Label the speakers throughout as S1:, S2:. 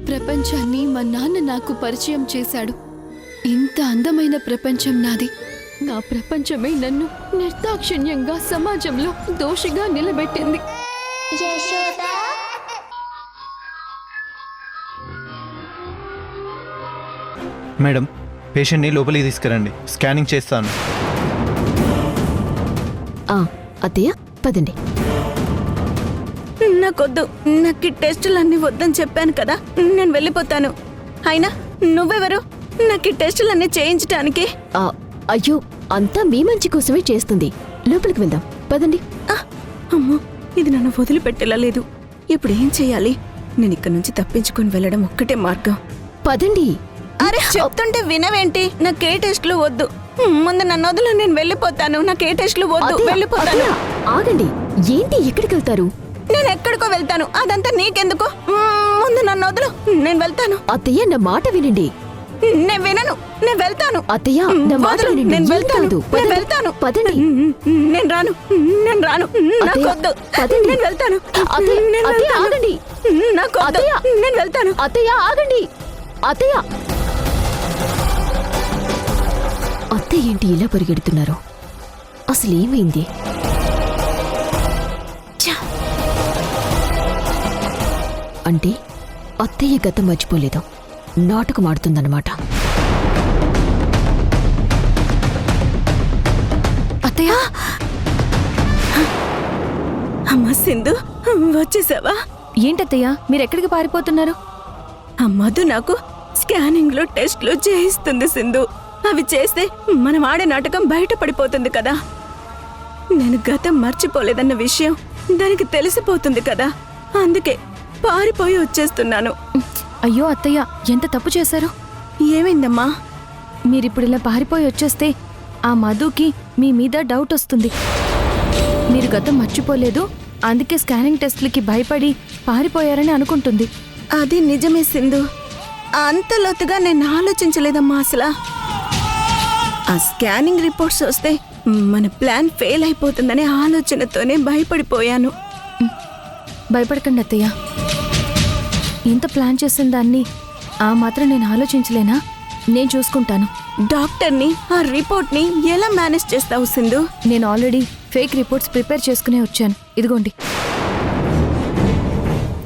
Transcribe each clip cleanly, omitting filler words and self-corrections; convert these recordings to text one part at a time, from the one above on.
S1: ప్రపంచాన్ని మా నాన్న నాకు పరిచయం చేశాడు. ఇంత అందమైన ప్రపంచం నాది. నా ప్రపంచమే నన్ను నిర్దాక్షిణ్యంగా సమాజంలో దోషిగా నిలబెట్టింది.
S2: మేడం, పేషెంట్ని లోపలికి తీసుకురండి, స్కానింగ్ చేస్తాను.
S3: అత్తయ్య పదండి.
S4: నాకొద్దు, నాకు టెస్టులన్నీ వద్దని చెప్పాను కదా, నేను వెళ్ళిపోతాను. అయినా నువ్వెవరు నాకు టెస్టులన్నీ చేయించడానికి?
S3: అయ్యో, అంతా మీ మంచి కోసమే చేస్తుంది. లోపలికి వెళ్దాం పదండి.
S4: అమ్మో, ఇది నన్ను వదిలిపెట్టేలా లేదు. ఇప్పుడు ఏం చెయ్యాలి? నేను ఇక్కడ నుంచి తప్పించుకొని వెళ్ళడం ఒక్కటే మార్గం.
S3: పదండి.
S4: అరే, చెప్తుంటే వినవేంటి? నాకు ఏ టెస్టులు వద్దు. ముందు నన్ను వదిలి, నేను వెళ్ళిపోతాను. నాకు ఏ టెస్టులు వద్దు, వెళ్ళిపోతాను.
S3: ఆగండి, ఏంటి ఎక్కడికి వెళ్తారు?
S4: నేను ఎక్కడికో వెళ్తాను, అదంతా నీకెందుకు? ముందు నన్ను వదులు, నేను వెళ్తాను.
S3: అత్తయ్య, నా మాట వినండి.
S4: నేను వినను, నేను వెళ్తాను.
S3: అత్తయ్య, నా మాట వినండి.
S4: నేను వెళ్తాను, నేను వెళ్తాను.
S3: పదండి.
S4: నేను రాను, నేను రాను. నాకొద్దు, నేను వెళ్తాను.
S3: అత్తయ్య ఆగండి.
S4: నాకొద్దు, నేను వెళ్తాను.
S3: అత్తయ్య ఆగండి. అత్తయ్య అత్తయ్య ఏంటి ఇలా పరిగెడుతున్నారు? అసలు ఏమైంది? అంటే అత్తయ్య గతం మర్చిపోలేదు, నాటకం ఆడుతుందన్నమాట.
S4: అత్తయ్య, అమ్మ సింధు, వచ్చేసావా?
S5: ఏంటత్తయ్య, మీరెక్కడికి పారిపోతున్నారు?
S4: మధు నాకు స్కానింగ్ లో టెస్ట్లు చేయిస్తుంది సింధు. అవి చేస్తే మనం ఆడే నాటకం బయటపడిపోతుంది కదా. నేను గతం మర్చిపోలేదన్న విషయం దానికి తెలిసిపోతుంది కదా. అందుకే పారిపోయి వచ్చేస్తున్నాను.
S5: అయ్యో అత్తయ్య, ఎంత తప్పు చేశారు?
S4: ఏమైందమ్మా?
S5: మీరిప్పుడిలా పారిపోయి వచ్చేస్తే ఆ మధుకి మీ మీద డౌట్ వస్తుంది. మీరు గతం మర్చిపోలేదు, అందుకే స్కానింగ్ టెస్ట్లకి భయపడి పారిపోయారని అనుకుంటుంది.
S4: అది నిజమే సింధు, అంత లోతుగా నేను ఆలోచించలేదమ్మా. అసలు ఆ స్కానింగ్ రిపోర్ట్స్ వస్తే మన ప్లాన్ ఫెయిల్ అయిపోతుందనే ఆలోచనతోనే భయపడిపోయాను.
S5: భయపడకండి అత్తయ్య, ఇంత ప్లాన్ చేసిన దాన్ని ఆ మాత్రం నేను ఆలోచించలేనా? నేను చూసుకుంటాను.
S4: డాక్టర్ని, ఆ రిపోర్ట్ని ఎలా మేనేజ్ చేస్తావు సింధు?
S5: నేను ఆల్రెడీ ఫేక్ రిపోర్ట్స్ ప్రిపేర్ చేసుకునే వచ్చాను. ఇదిగోండి,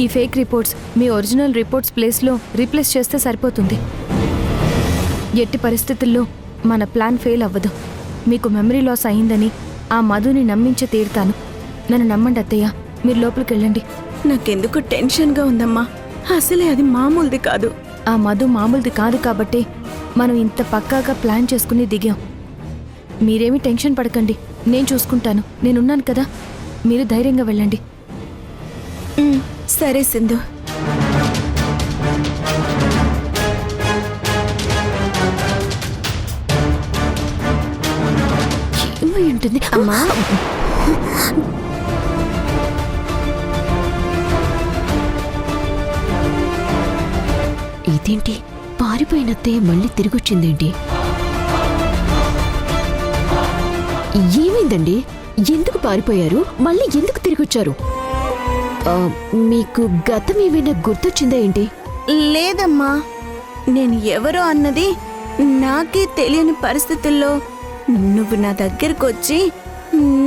S5: ఈ ఫేక్ రిపోర్ట్స్ మీ ఒరిజినల్ రిపోర్ట్స్ ప్లేస్లో రీప్లేస్ చేస్తే సరిపోతుంది. ఎట్టి పరిస్థితుల్లో మన ప్లాన్ ఫెయిల్ అవ్వదు. మీకు మెమరీ లాస్ అయిందని ఆ మధుని నమ్మించి తీరుతాను. నన్ను నమ్మండి అత్తయ్య, మీరు లోపలికి వెళ్ళండి.
S4: నాకెందుకు టెన్షన్గా ఉందమ్మా. అసలే అది మామూలుది కాదు.
S5: ఆ మధు మామూలుది కాదు కాబట్టే మనం ఇంత పక్కాగా ప్లాన్ చేసుకుని దిగాం. మీరేమీ టెన్షన్ పడకండి, నేను చూసుకుంటాను. నేనున్నాను కదా, మీరు ధైర్యంగా వెళ్ళండి.
S4: సరే సింధు.
S3: ఏమై ఉంటుంది
S4: అమ్మా?
S3: ఇదేంటి, పారిపోయినత్తే మళ్ళీ తిరిగొచ్చిందేంటి? ఏమైందండి? ఎందుకు పారిపోయారు? మళ్ళీ ఎందుకు తిరిగొచ్చారు? మీకు గతం ఏమైనా గుర్తొచ్చిందా ఏంటి?
S4: లేదమ్మా, నేను ఎవరో అన్నది నాకే తెలియని పరిస్థితుల్లో నువ్వు నా దగ్గరకు వచ్చి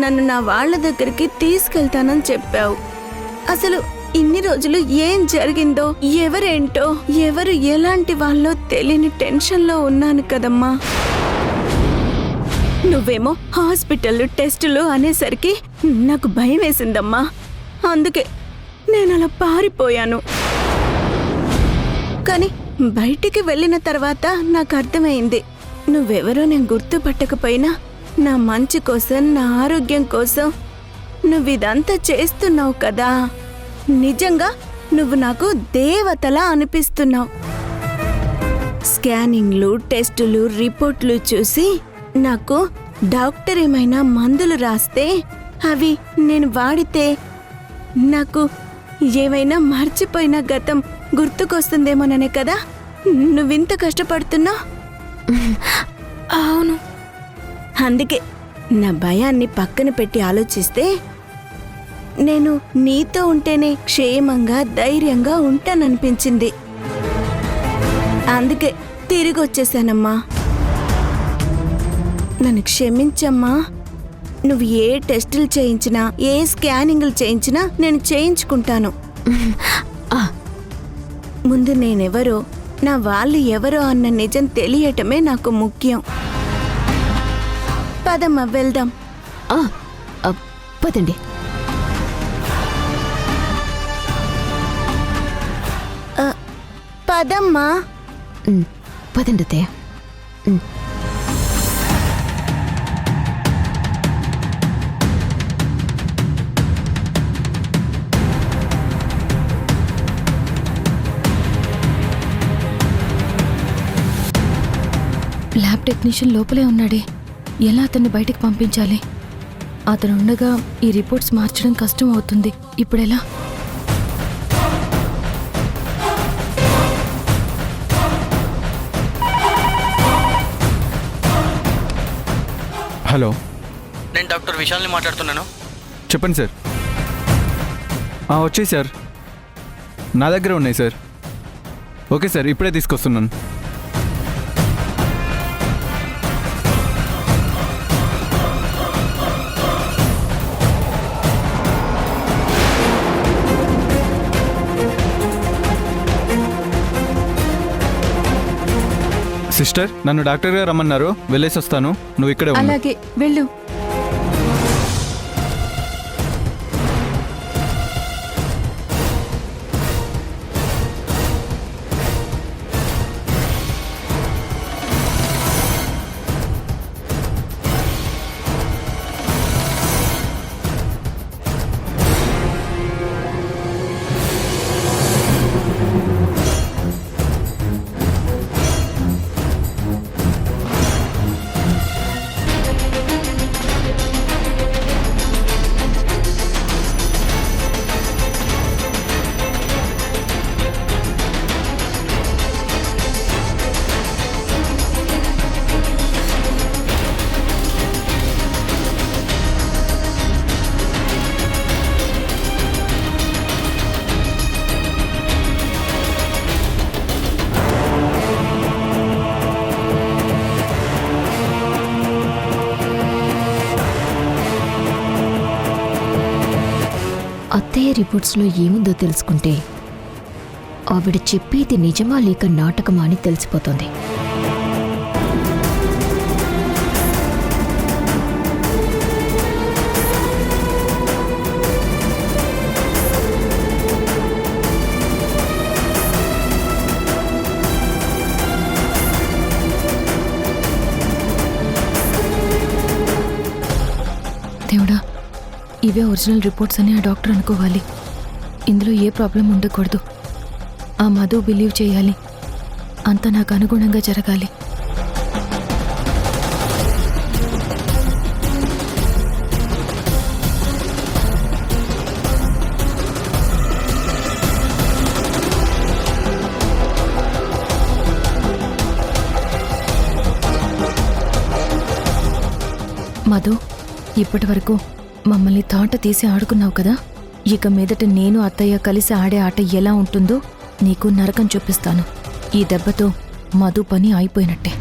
S4: నన్ను నా వాళ్ళ దగ్గరికి తీసుకెళ్తానని చెప్పావు. అసలు ఇన్ని రోజులు ఏం జరిగిందో, ఎవరేంటో, ఎవరు ఎలాంటి వాళ్ళో తెలియని టెన్షన్లో ఉన్నాను కదమ్మా. నువ్వేమో హాస్పిటల్ టెస్టులు అనేసరికి నాకు భయం వేసిందమ్మా. అందుకే నేను అలా పారిపోయాను. కానీ బయటికి వెళ్ళిన తర్వాత నాకు అర్థమైంది, నువ్వెవరో నేను గుర్తుపట్టకపోయినా నా మంచి కోసం, నా ఆరోగ్యం కోసం నువ్విదంతా చేస్తున్నావు కదా. నిజంగా నువ్వు నాకు దేవతలా అనిపిస్తున్నావు. స్కానింగ్లు, టెస్టులు, రిపోర్ట్లు చూసి నాకు డాక్టర్ ఏమైనా మందులు రాస్తే అవి నేను వాడితే నాకు ఏమైనా మర్చిపోయిన గతం గుర్తుకొస్తుందేమోననే కదా నువ్వింత కష్టపడుతున్నావు.
S5: అవును,
S4: అందుకే నా భయాన్ని పక్కన పెట్టి ఆలోచిస్తే నేను నీతో ఉంటేనే క్షేమంగా, ధైర్యంగా ఉంటాననిపించింది. అందుకే తిరిగి వచ్చేసానమ్మా. నన్ను క్షమించమ్మా. నువ్వు ఏ టెస్టులు చేయించినా, ఏ స్కానింగ్లు చేయించినా నేను చేయించుకుంటాను.
S3: ఆ,
S4: ముందు నేనెవరో, నా వాళ్ళు ఎవరో అన్న నిజం తెలియటమే నాకు ముఖ్యం. పదమ్మా వెళ్దాం.
S3: ఆ, ఆ, పదండి.
S4: పదమ్మా.
S3: పదండి అత్తయ్య.
S5: ల్యాబ్ టెక్నీషియన్ లోపలే ఉన్నాడే, ఎలా అతన్ని బయటికి పంపించాలి? అతను ఉండగా ఈ రిపోర్ట్స్ మార్చడం కష్టం అవుతుంది. ఇప్పుడెలా?
S2: హలో,
S6: నేను డాక్టర్ విశాల్ని మాట్లాడుతున్నాను.
S2: చెప్పండి సార్. వచ్చాయి సార్, నా దగ్గర ఉన్నాయి సార్. ఓకే సార్, ఇప్పుడే తీసుకొస్తున్నాను. సిస్టర్, నన్ను డాక్టర్ గారు రమ్మన్నారు, వెళ్ళేసి వస్తాను. నువ్వు ఇక్కడే ఉండు.
S1: అలాగే వెళ్ళు.
S3: అత్తయ్య రిపోర్ట్స్లో ఏముందో తెలుసుకుంటే ఆవిడ చెప్పేది నిజమా లేక నాటకమా అని తెలిసిపోతుంది.
S5: దేవుడా, ఇవే ఒరిజినల్ రిపోర్ట్స్ అని ఆ డాక్టర్ అనుకోవాలి. ఇందులో ఏ ప్రాబ్లం ఉండకూడదు. ఆ మధు బిలీవ్ చేయాలి. అంతా నాకు అనుగుణంగా జరగాలి. మధు, ఇప్పటి వరకు మమ్మల్ని తాట తీసి ఆడుకున్నావు కదా, ఇక మీదట నేను అత్తయ్య కలిసి ఆడే ఆట ఎలా ఉంటుందో నీకు నరకం చూపిస్తాను. ఈ దెబ్బతో మధు పని అయిపోయినట్టే.